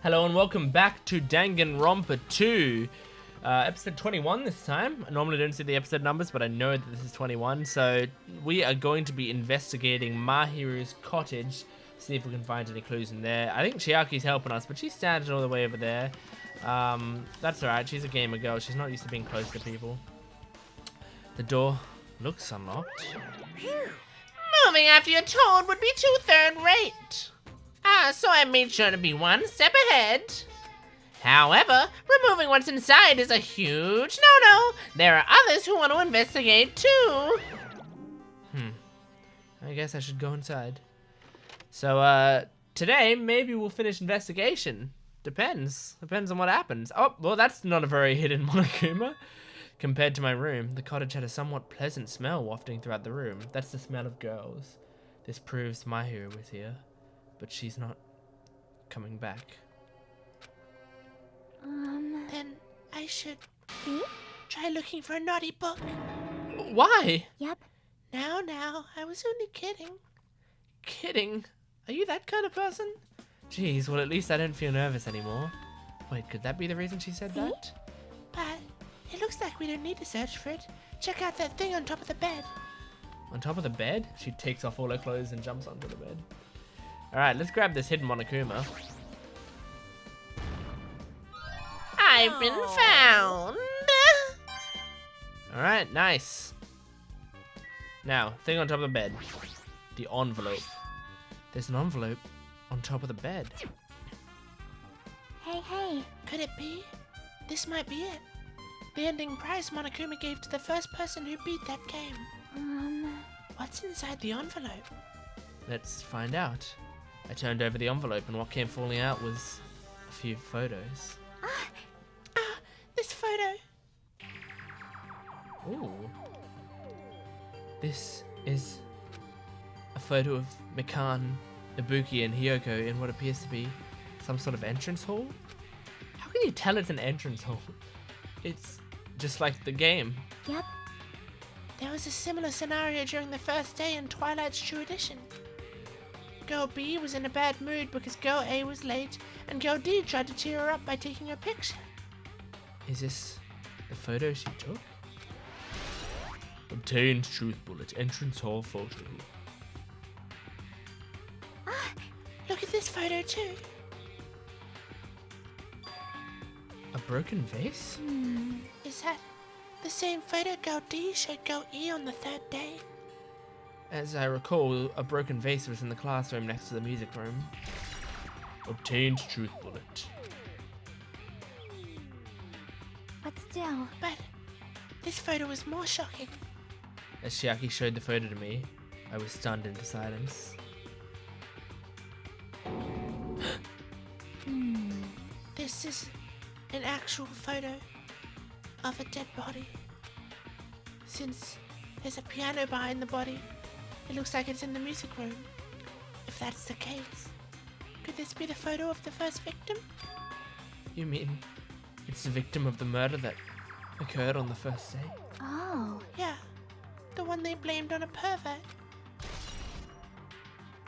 Hello and welcome back to Danganronpa 2. Episode 21 this time. I normally don't see the episode numbers, but I know that this is 21. So we are going to be investigating Mahiru's cottage. See if we can find any clues in there. I think Chiaki's helping us, but she's standing all the way over there. That's alright, she's a gamer girl. She's not used to being close to people. The door looks unlocked. Moving after you're told would be too third-rate. So I made sure to be one step ahead. However, removing what's inside is a huge no-no. There are others who want to investigate too. I guess I should go inside. So, today, maybe we'll finish investigation. Depends on what happens. Oh, well, that's not a very hidden Monokuma. Compared to my room, the cottage had a somewhat pleasant smell wafting throughout the room. That's the smell of girls. This proves Mahiru was here, but she's not coming back. Then I should try looking for a naughty book. Why? Yep. Now, I was only kidding. Kidding? Are you that kind of person? Jeez, well at least I don't feel nervous anymore. Wait, could that be the reason she said that? But it looks like we don't need to search for it. Check out that thing on top of the bed. On top of the bed? She takes off all her clothes and jumps onto the bed. Alright, let's grab this hidden Monokuma. I've been found. Alright, nice. Now, thing on top of the bed. The envelope. There's an envelope on top of the bed. Hey. Could it be? This might be it. The ending prize Monokuma gave to the first person who beat that game. What's inside the envelope? Let's find out. I turned over the envelope and what came falling out was a few photos. This photo. Ooh. This is a photo of Mikan, Ibuki, and Hiyoko in what appears to be some sort of entrance hall? How can you tell it's an entrance hall? It's just like the game. Yep. There was a similar scenario during the first day in Twilight's True Edition. Girl B was in a bad mood because Girl A was late, and Girl D tried to cheer her up by taking her picture. Is this the photo she took? Obtained truth bullet, entrance hall photo. Look at this photo too. A broken vase? Is that the same photo Girl D showed Girl E on the third day? As I recall, a broken vase was in the classroom next to the music room. Obtained truth bullet. But still. But this photo was more shocking. As Chiaki showed the photo to me, I was stunned into silence. This is an actual photo of a dead body. Since there's a piano behind the body, it looks like it's in the music room. If that's the case, could this be the photo of the first victim? You mean it's the victim of the murder that occurred on the first day? Oh. Yeah, the one they blamed on a pervert.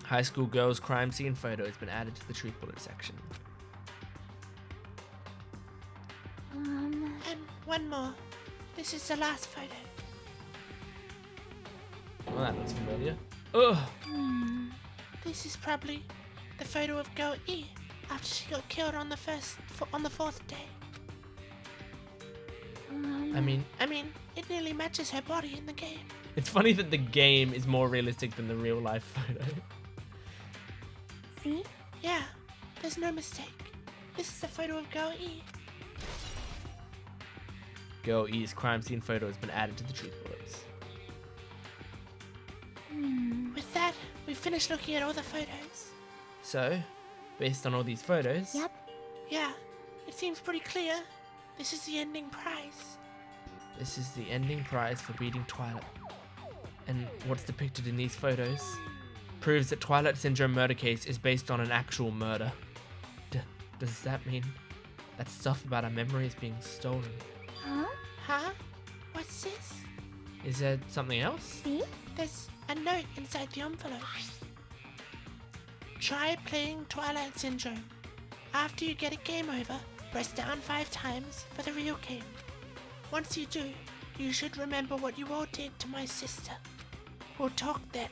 High school girls' crime scene photo has been added to the truth bullet section. And one more. This is the last photo. Well, that looks familiar. Ugh! This is probably the photo of Girl E after she got killed on the fourth day. I mean, it nearly matches her body in the game. it's funny that the game is more realistic than the real life photo. See? Yeah, there's no mistake. This is the photo of Girl E. Girl E's crime scene photo has been added to the truth bullets. With that, we've finished looking at all the photos. So, based on all these photos, Yep. Yeah, it seems pretty clear. This is the ending prize. this is the ending prize for beating Twilight. And what's depicted in these photos proves that Twilight Syndrome murder case is based on an actual murder. Does that mean that stuff about our memories being stolen? Huh? What's this? Is there something else? See? There's a note inside the envelope. Try playing Twilight Syndrome. After you get a game over, press down 5 times for the real game. Once you do, you should remember what you all did to my sister. We'll talk then.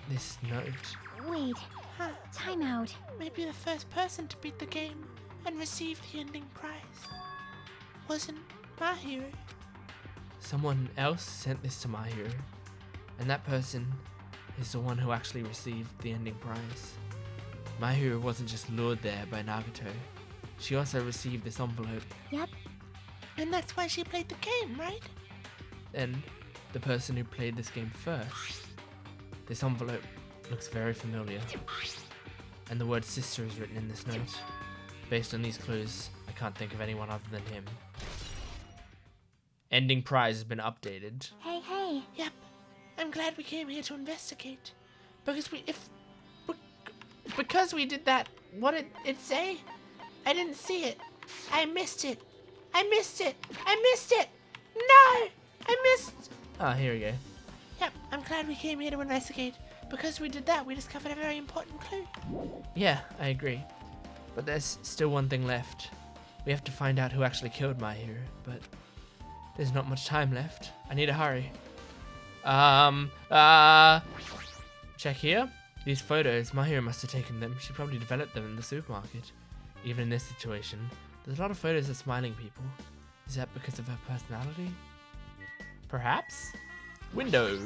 This note. Wait, Huh. time out. Maybe the first person to beat the game and receive the ending prize wasn't my hero. Someone else sent this to my hero, and that person is the one who actually received the ending prize. My hero wasn't just lured there by Nagato. She also received this envelope, Yep, And that's why she played the game, right? and the person who played this game first. This envelope looks very familiar, and the word sister is written in this note. Based on these clues, I can't think of anyone other than him. Ending prize has been updated. hey. Yep. I'm glad we came here to investigate. Because we did that, what did it say? I didn't see it. I missed it. No! I missed. Ah, here we go. Yep, I'm glad we came here to investigate. Because we did that, we discovered a very important clue. Yeah, I agree. But there's still one thing left. We have to find out who actually killed my hero, but there's not much time left. I need to hurry. Check here. These photos, my hero must have taken them. She probably developed them in the supermarket. Even in this situation, there's a lot of photos of smiling people. Is that because of her personality? Perhaps? Window.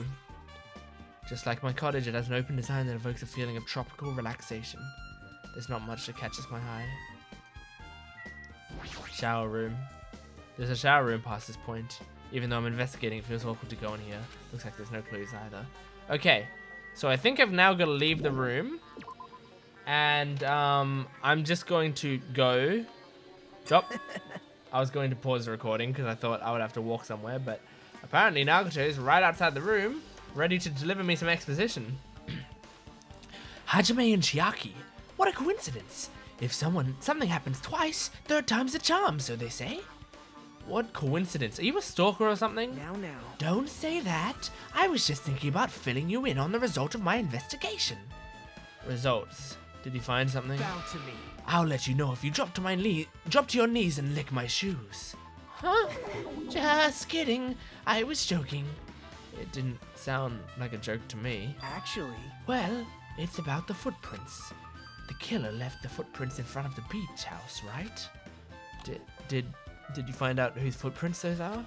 Just like my cottage, it has an open design that evokes a feeling of tropical relaxation. There's not much that catches my eye. Shower room. There's a shower room past this point. Even though I'm investigating, it feels awkward to go in here. Looks like there's no clues either. Okay, so I think I've now got to leave the room. And I'm just going to go. Stop. I was going to pause the recording because I thought I would have to walk somewhere, but apparently Nagato is right outside the room, ready to deliver me some exposition. Hajime and Chiaki. What a coincidence. If something happens twice, third time's the charm, so they say. What coincidence? Are you a stalker or something? Now. Don't say that. I was just thinking about filling you in on the result of my investigation. Results. Did you find something? Bow to me. I'll let you know if you drop to your knees and lick my shoes. Huh? Just kidding. I was joking. It didn't sound like a joke to me. Actually, Well, it's about the footprints. The killer left the footprints in front of the beach house, right? Did you find out whose footprints those are?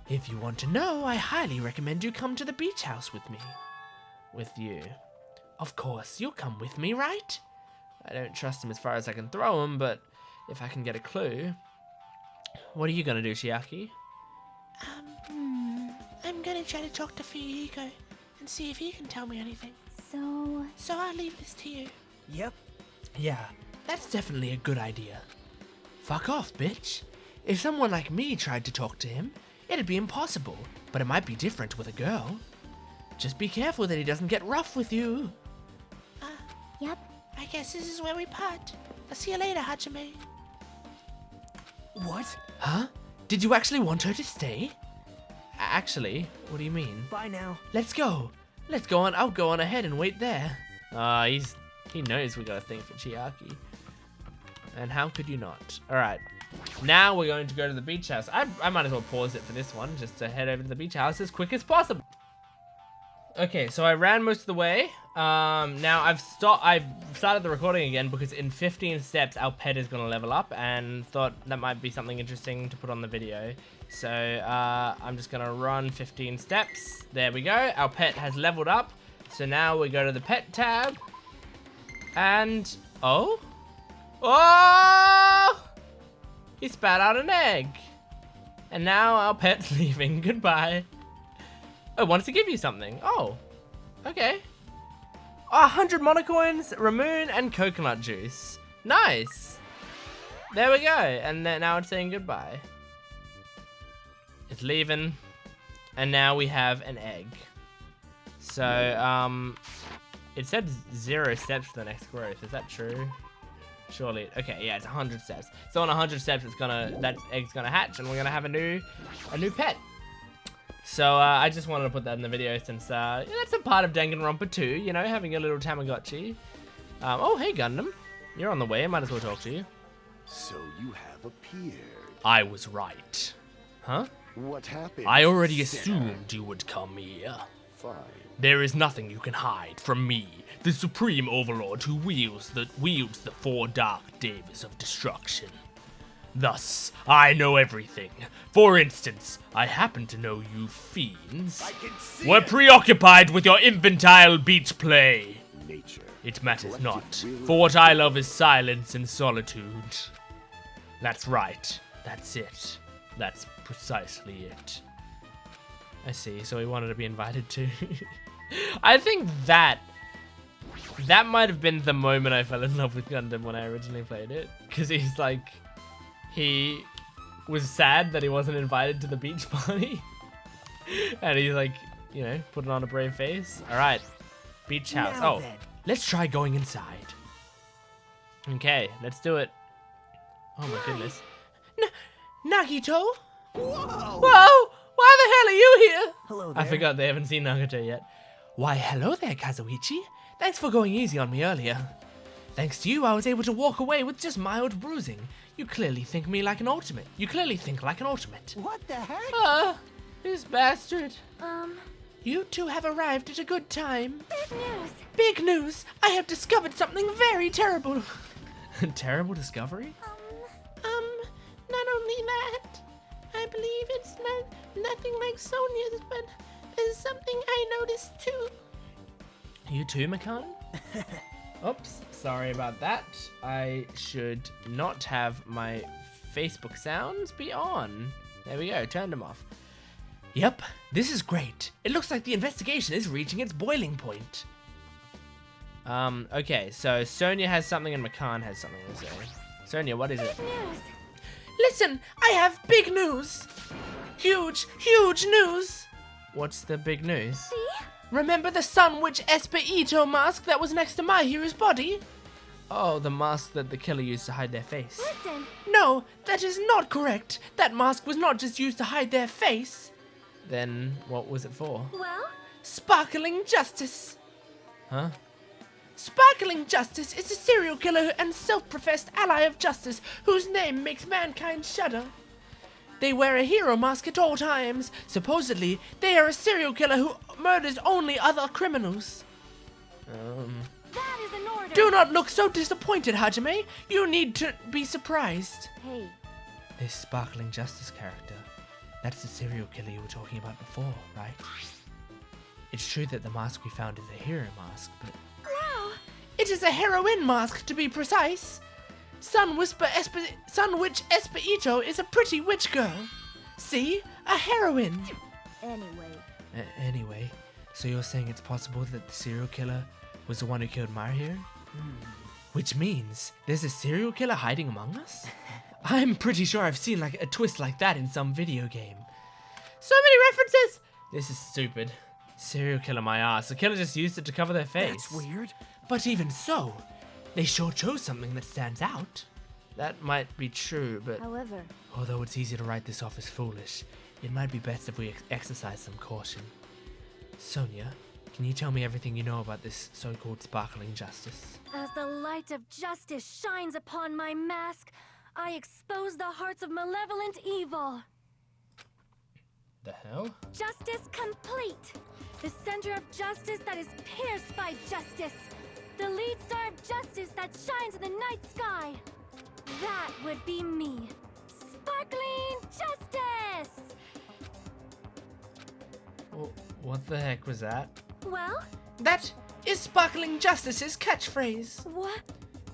If you want to know, I highly recommend you come to the beach house with me. With you. Of course, you'll come with me, right? I don't trust him as far as I can throw him, but if I can get a clue. What are you gonna do, Chiaki? I'm gonna try to talk to Fuyuhiko and see if he can tell me anything. So, So I'll leave this to you. yep. Yeah, that's definitely a good idea. Fuck off, bitch. If someone like me tried to talk to him, it'd be impossible, but it might be different with a girl. Just be careful that he doesn't get rough with you. yep. I guess this is where we part. I'll see you later, Hajime. What? Huh? Did you actually want her to stay? Actually, what do you mean? Bye now. Let's go. Let's go on. I'll go on ahead and wait there. He knows we got a thing for Chiaki. And how could you not? All right. Now we're going to go to the beach house. I might as well pause it for this one just to head over to the beach house as quick as possible. Okay, so I ran most of the way. Now I've started the recording again because in 15 steps our pet is gonna level up, and thought that might be something interesting to put on the video. So I'm just gonna run 15 steps. There we go. Our pet has leveled up. So now we go to the pet tab, and oh, he spat out an egg, and now our pet's leaving. Goodbye. I wanted to give you something. Oh, okay. 100 monocoins, Ramoon, and coconut juice. Nice. There we go. And then now it's saying goodbye. It's leaving. And now we have an egg. So, it said 0 steps for the next growth. Is that true? Surely. Okay, yeah, it's 100 steps. So on 100 steps, that egg's gonna hatch, and we're gonna have a new pet. So I just wanted to put that in the video since that's a part of Danganronpa 2, you know, having a little Tamagotchi. Oh, hey Gundam. You're on the way. I might as well talk to you. So you have appeared. I was right. Huh? What happened? I already sinner? assumed you would come here. Fine. There is nothing you can hide from me, the supreme overlord who wields the four dark daggers of destruction. Thus, I know everything. For instance, I happen to know you fiends I can see were it. preoccupied with your infantile beach play. Nature. It matters Collective not, will for what I love is silence and solitude. That's right. That's it. That's precisely it. I see, so he wanted to be invited too. I think that might have been the moment I fell in love with Gundam when I originally played it. Because he's like, he was sad that he wasn't invited to the beach party. And he's like, you know, putting on a brave face. Alright, beach house. Now Oh, then. let's try going inside. Okay, let's do it. Oh my goodness. Nagito? Whoa! Whoa! Why the hell are you here? Hello there. I forgot they haven't seen Nagato yet. Why, hello there, Kazuichi. Thanks for going easy on me earlier. Thanks to you, I was able to walk away with just mild bruising. You clearly think me like an ultimate. You clearly think like an ultimate. What the heck? This bastard. Um, You two have arrived at a good time. big news. Big news! I have discovered something very terrible. Terrible discovery? Not only that, I believe it's nothing like Sonia's, but there's something I noticed too. You too, Makan? Oops, sorry about that. I should not have my Facebook sounds be on. There we go, turned them off. Yep, this is great. It looks like the investigation is reaching its boiling point. Okay, so Sonia has something and Makan has something to say. Sonia, what is it? News. Listen, I have big news. Huge news. What's the big news? See? Remember the Sun Witch Esper Ito mask that was next to my hero's body? Oh, the mask that the killer used to hide their face. Listen. No, that is not correct. That mask was not just used to hide their face. Then what was it for? Well, Sparkling Justice. Huh? Sparkling Justice is a serial killer and self-professed ally of justice whose name makes mankind shudder. They wear a hero mask at all times. Supposedly, they are a serial killer who murders only other criminals. that is an order. Do not look so disappointed, Hajime. You need to be surprised. Hey, This Sparkling Justice character. That's the serial killer you were talking about before, right? It's true that the mask we found is a hero mask, but wow. It is a heroine mask, to be precise. Sun Witch Esper Ito is a pretty witch girl. See? A heroine. Anyway, anyway, so you're saying it's possible that the serial killer was the one who killed my hero? Which means there's a serial killer hiding among us? I'm pretty sure I've seen like a twist like that in some video game. So many references. This is stupid. Serial killer my ass. The killer just used it to cover their face. That's weird. But even so, they sure chose something that stands out. That might be true, but however, although it's easy to write this off as foolish, it might be best if we exercise some caution. Sonia, can you tell me everything you know about this so-called Sparkling Justice? as the light of justice shines upon my mask, I expose the hearts of malevolent evil. The hell? Justice complete. The center of justice that is pierced by justice. The lead star of justice that shines in the night sky. That would be me. Sparkling Justice! What the heck was that? Well, That is Sparkling Justice's catchphrase. what?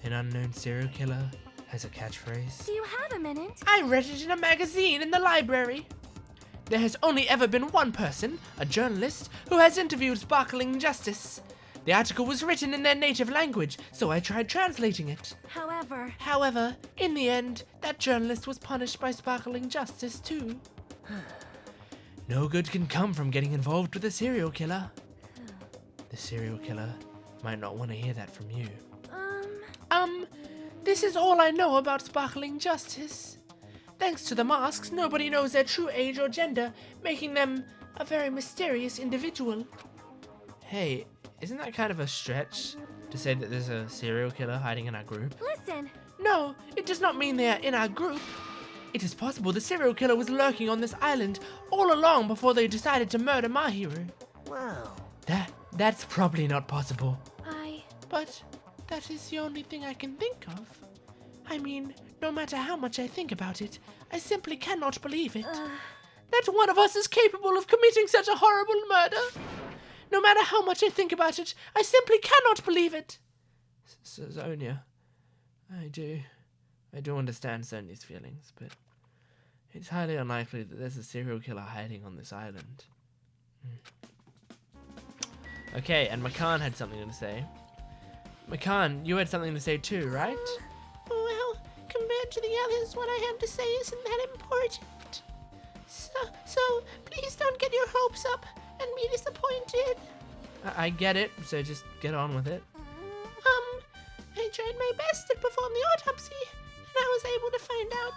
An unknown serial killer has a catchphrase? Do you have a minute? I read it in a magazine in the library. There has only ever been one person, a journalist, who has interviewed Sparkling Justice. The article was written in their native language, so I tried translating it. However, in the end, that journalist was punished by Sparkling Justice too. No good can come from getting involved with a serial killer. The serial killer might not want to hear that from you. This is all I know about Sparkling Justice. Thanks to the masks, nobody knows their true age or gender, making them a very mysterious individual. Hey, isn't that kind of a stretch? To say that there's a serial killer hiding in our group? Listen, No, it does not mean they are in our group. It is possible the serial killer was lurking on this island all along before they decided to murder my hero. Well, That's probably not possible. But that is the only thing I can think of. I mean, no matter how much I think about it, I simply cannot believe it. That one of us is capable of committing such a horrible murder. No matter how much I think about it, I simply cannot believe it. Sonia, I do understand Sonia's feelings, but it's highly unlikely that there's a serial killer hiding on this island. Okay, and Makan had something to say. Makan, you had something to say too, right? Well, compared to the others, what I have to say isn't that important. So please don't get your hopes up and be disappointed. I get it, so just get on with it. I tried my best to perform the autopsy, and I was able to find out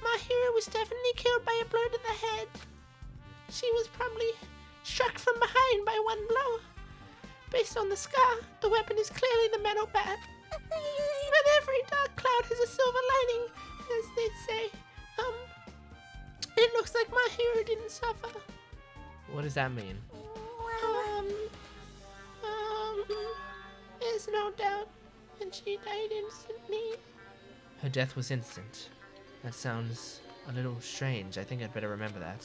my hero was definitely killed by a blow to the head. She was probably struck from behind by one blow. Based on the scar, the weapon is clearly the metal bat. But every dark cloud has a silver lining, as they say. It looks like my hero didn't suffer. What does that mean? There's no doubt that she died instantly. Her death was instant. That sounds a little strange. I think I'd better remember that.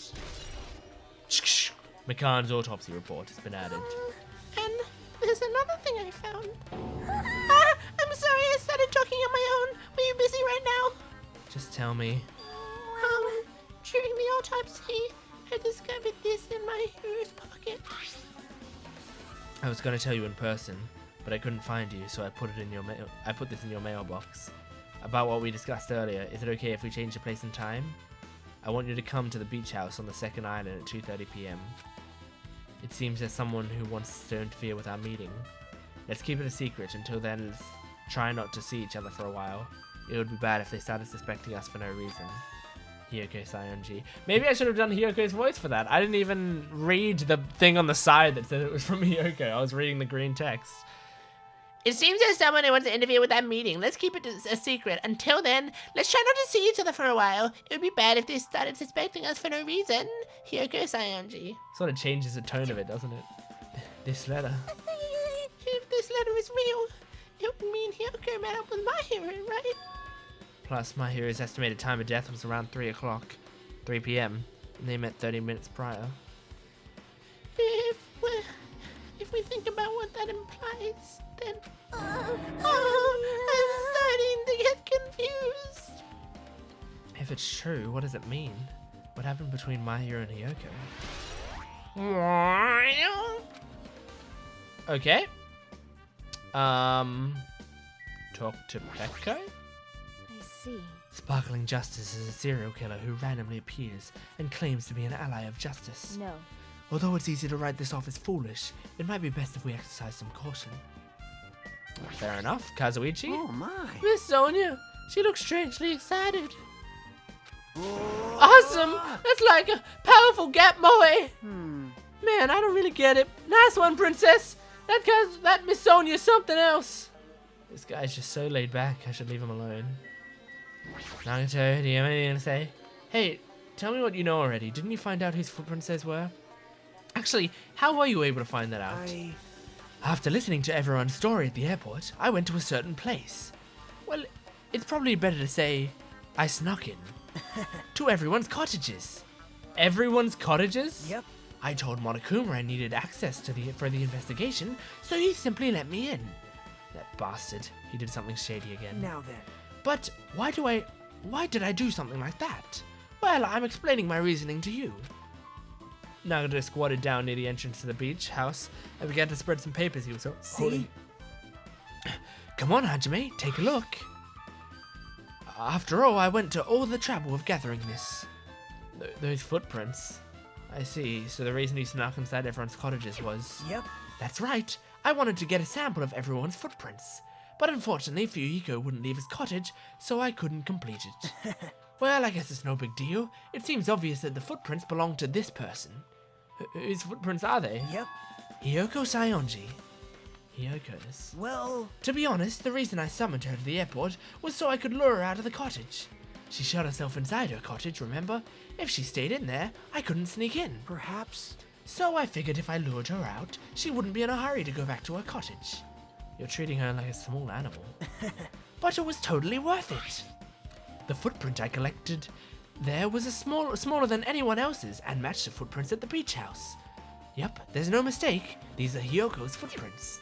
Makan's autopsy report has been added. And there's another thing I found. I'm sorry I started talking on my own. Were you busy right now? Just tell me. During the autopsy, I discovered this in my hero's pocket. I was going to tell you in person, but I couldn't find you, so I put it in your mail. I put this in your mailbox. About what we discussed earlier, is it okay if we change the place and time? I want you to come to the beach house on the second island at 2:30 p.m. It seems there's someone who wants to interfere with our meeting. Let's keep it a secret until then. Let's try not to see each other for a while. It would be bad if they started suspecting us for no reason. Hiyoko Sayonji. Maybe I should have done Hiyoko's voice for that. I didn't even read the thing on the side that said it was from Hiyoko. I was reading the green text. It seems there's someone who wants to interfere with that meeting. Let's keep it a secret. Until then, let's try not to see each other for a while. It would be bad if they started suspecting us for no reason. Hiyoko Sayonji. Sort of changes the tone of it, doesn't it? This letter. If this letter is real, it would mean Hiyoko met up with my hero, right? Plus, my hero's estimated time of death was around 3 p.m. And they met 30 minutes prior. If we think about what that implies, then... I'm starting to get confused. If it's true, what does it mean? What happened between my hero and Hiyoko? Okay. Talk to Pekko? I see. Sparkling Justice is a serial killer who randomly appears and claims to be an ally of justice. No. Although it's easy to write this off as foolish, it might be best if we exercise some caution. Fair enough, Kazuichi. Oh my. Miss Sonia, she looks strangely excited. Awesome! That's like a powerful gap moe. Man, I don't really get it. Nice one, princess. That Miss Sonia's something else. This guy's just so laid back, I should leave him alone. Nagato, do you have anything to say? Hey, tell me what you know already. Didn't you find out whose footprints those were? Actually, how were you able to find that out? After listening to everyone's story at the airport, I went to a certain place. Well, it's probably better to say I snuck in. To everyone's cottages. Everyone's cottages? Yep. I told Monokuma I needed access to for the investigation, so he simply let me in. That bastard. He did something shady again. Now then. But why did I do something like that? Well, I'm explaining my reasoning to you. Nagato squatted down near the entrance to the beach house and began to spread some papers he was holding. Come on, Hajime, take a look. After all, I went to all the trouble of gathering this. Those footprints. I see, so the reason you snuck inside everyone's cottages was... Yep. That's right. I wanted to get a sample of everyone's footprints. But unfortunately, Fuyuhiko wouldn't leave his cottage, so I couldn't complete it. Well, I guess it's no big deal. It seems obvious that the footprints belong to this person. Whose footprints are they? Yep. Hiyoko Sayonji. Hyoko's. Well, To be honest, the reason I summoned her to the airport was so I could lure her out of the cottage. She shut herself inside her cottage, remember? If she stayed in there, I couldn't sneak in. perhaps... So I figured if I lured her out, she wouldn't be in a hurry to go back to her cottage. You're treating her like a small animal. But it was totally worth it. The footprint I collected there was smaller than anyone else's and matched the footprints at the beach house. Yep, there's no mistake. These are Hyoko's footprints.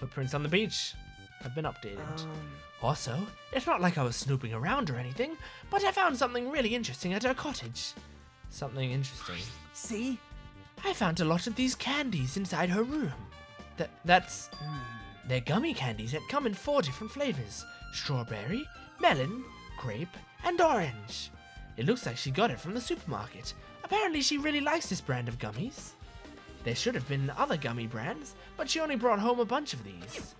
Footprints on the beach have been updated. Also, it's not like I was snooping around or anything, but I found something really interesting at her cottage. Something interesting. See? I found a lot of these candies inside her room. They're gummy candies that come in 4 different flavors. Strawberry, melon, grape, and orange. It looks like she got it from the supermarket. Apparently she really likes this brand of gummies. There should have been other gummy brands, but she only brought home a bunch of these.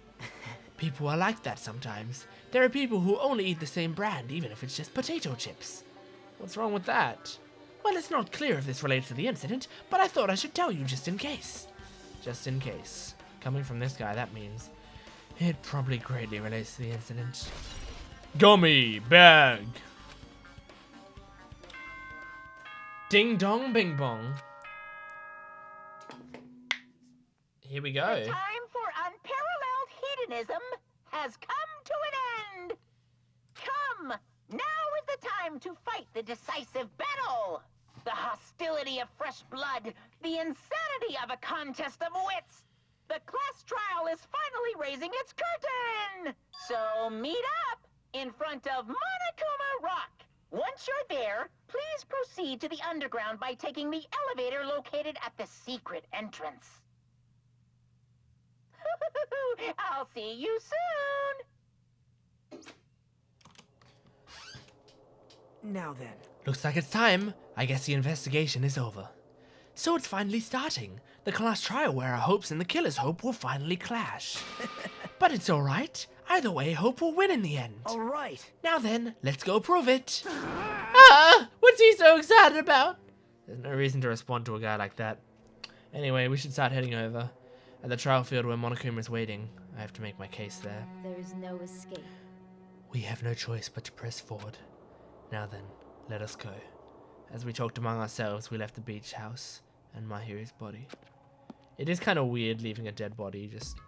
People are like that sometimes. There are people who only eat the same brand, even if it's just potato chips. What's wrong with that? Well, it's not clear if this relates to the incident, but I thought I should tell you just in case. Just in case. Coming from this guy, that means it probably greatly relates to the incident. Gummy bag. Ding dong bing bong. Here we go. The time for unparalleled hedonism has come to an end. Come, now is the time to fight the decisive battle. The hostility of fresh blood, the insanity of a contest of wits. The class trial is finally raising its curtain. So meet up in front of Monokuma Rock. Once you're there, please proceed to the underground by taking the elevator located at the secret entrance. I'll see you soon! Now then. Looks like it's time. I guess the investigation is over. So it's finally starting. The class trial where our hopes and the killer's hope will finally clash. But it's alright. Either way, hope will win in the end. Alright. Now then, let's go prove it. What's he so excited about? There's no reason to respond to a guy like that. Anyway, we should start heading over. At the trial field where Monokuma is waiting, I have to make my case there. There is no escape. We have no choice but to press forward. Now then, let us go. As we talked among ourselves, we left the beach house and Mahiru's body. It is kind of weird leaving a dead body just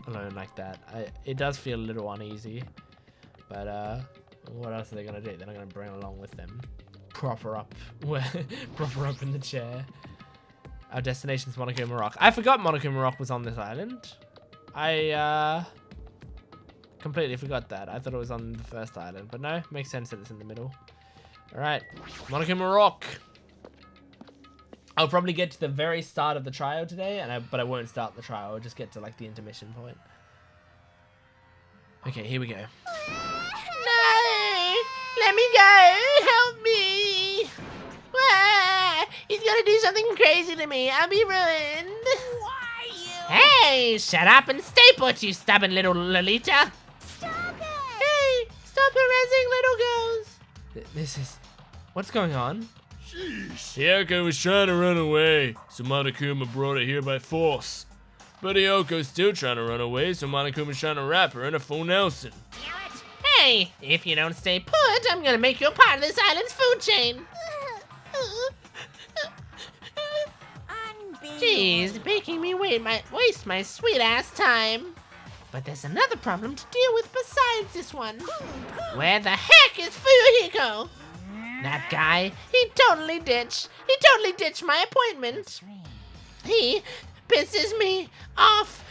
alone like that. It does feel a little uneasy. But what else are they gonna do? They're not gonna bring along with them. Prop her up. Prop her up in the chair. Our destination's Monokuma Rock. I forgot Monokuma Rock was on this island. I completely forgot that. I thought it was on the first island, but no, makes sense that it's in the middle. All right, Monokuma Rock. I'll probably get to the very start of the trial today, but I won't start the trial. I'll just get to like the intermission point. Okay, here we go. No! Let me go! Help me! Ah, he's gonna do something crazy to me. I'll be ruined. Why you? Hey, shut up and stay put, you stubborn little Lolita. Stop it! Hey, stop harassing little girls. This is... What's going on? Hyoko was trying to run away, so Monokuma brought her here by force. But Hyoko's still trying to run away, so Monokuma's trying to wrap her in a full Nelson. Damn it! Hey, if you don't stay put, I'm gonna make you a part of this island's food chain. Jeez, making me waste my sweet ass time. But there's another problem to deal with besides this one. Where the heck is Fuyuhiko? That guy, he totally ditched my appointment. He pisses me off.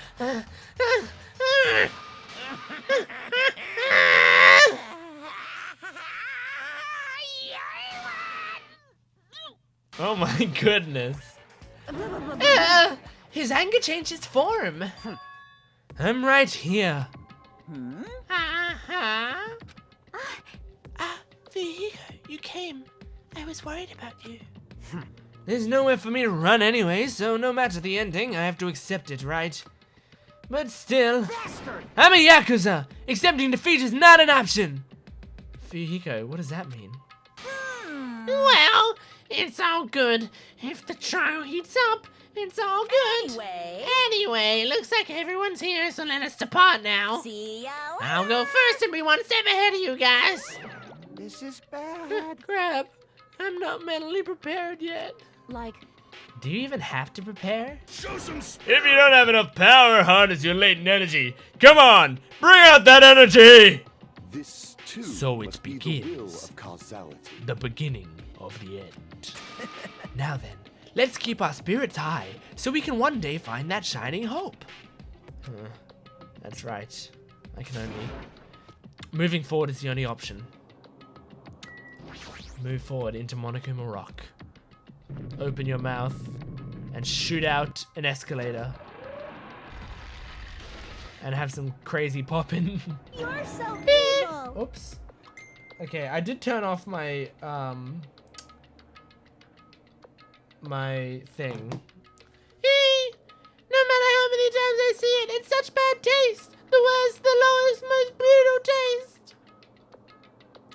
Oh my goodness. His anger changed its form. I'm right here. Fuyuhiko, you came. I was worried about you. There's nowhere for me to run anyway, so no matter the ending, I have to accept it, right? But still, I'm a Yakuza! Accepting defeat is not an option! Fuyuhiko, what does that mean? Well, it's all good. If the trial heats up, It's all good. Anyway, looks like everyone's here, so let us depart now. See ya I'll go first and be one step ahead of you guys. This is bad. Crap. I'm not mentally prepared yet. Like, Do you even have to prepare? If you don't have enough power, harness your latent energy. Come on, bring out that energy! This too So it must be the will begins. of causality. The beginning of the end. Now then, let's keep our spirits high so we can one day find that shining hope. That's right. I can only... Moving forward is the only option. Move forward into Monokuma Rock. Open your mouth and shoot out an escalator. And have some crazy poppin'. you're so evil. Oops. Okay, I did turn off my my thing. No matter how many times I see it, it's such bad taste. The worst, the lowest, most brutal taste.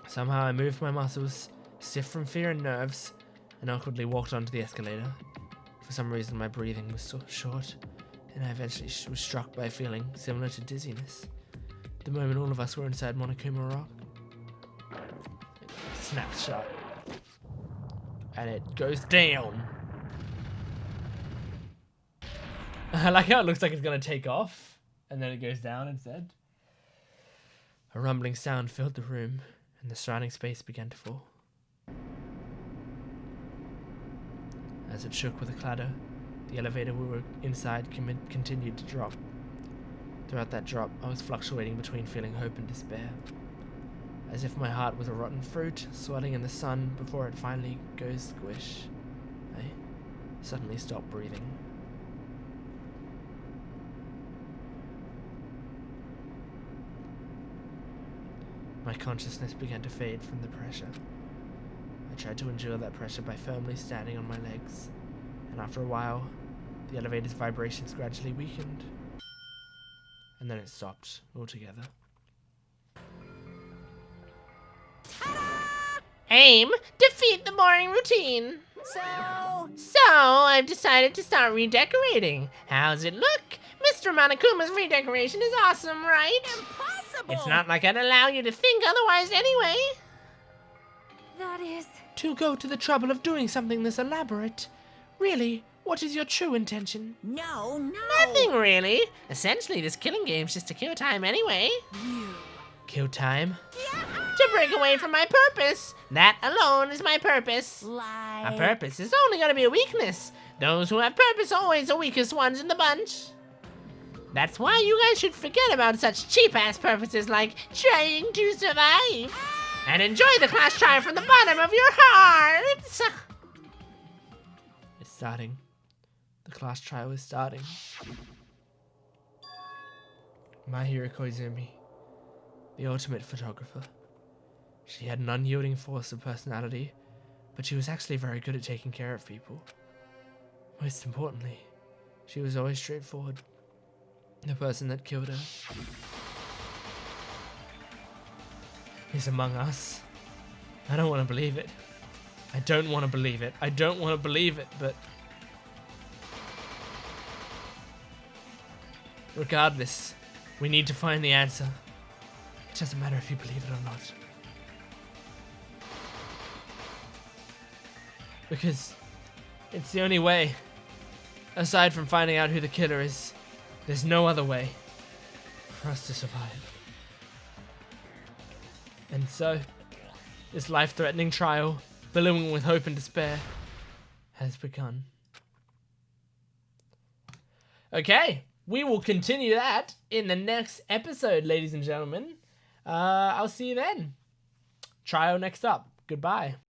Somehow I moved my muscles, stiff from fear and nerves, and awkwardly walked onto the escalator. For some reason, my breathing was so short, and I eventually was struck by a feeling similar to dizziness. The moment all of us were inside Monokuma Rock, it snaps shut, and it goes down. I like how it looks like it's gonna take off, and then it goes down instead. A rumbling sound filled the room, and the surrounding space began to fall. As it shook with a clatter, the elevator we were inside continued to drop. Throughout that drop, I was fluctuating between feeling hope and despair. As if my heart was a rotten fruit, swelling in the sun before it finally goes squish. I suddenly stopped breathing. My consciousness began to fade from the pressure. I tried to endure that pressure by firmly standing on my legs, and after a while, the elevator's vibrations gradually weakened, and then it stopped altogether. Aim, defeat the boring routine. So I've decided to start redecorating. How's it look? Mr. Monokuma's redecoration is awesome, right? Impossible. It's not like I'd allow you to think otherwise anyway. That is... To go to the trouble of doing something this elaborate? Really, what is your true intention? No. Nothing really. Essentially, this killing game's just to kill time anyway. Kill time? To break away from my purpose. That alone is my purpose. Lie. A purpose is only gonna be a weakness. Those who have purpose are always the weakest ones in the bunch. That's why you guys should forget about such cheap-ass purposes like trying to survive. And enjoy the class trial from the bottom of your hearts. It's starting. The class trial is starting. Mahiro Koizumi, the ultimate photographer. She had an unyielding force of personality, but she was actually very good at taking care of people. Most importantly, she was always straightforward. The person that killed her is among us. I don't want to believe it. I don't want to believe it. I don't want to believe it, but... regardless, we need to find the answer. It doesn't matter if you believe it or not. Because it's the only way. Aside from finding out who the killer is, there's no other way for us to survive. And so, this life-threatening trial, billowing with hope and despair, has begun. Okay, we will continue that in the next episode, ladies and gentlemen. I'll see you then. Trial next up. Goodbye.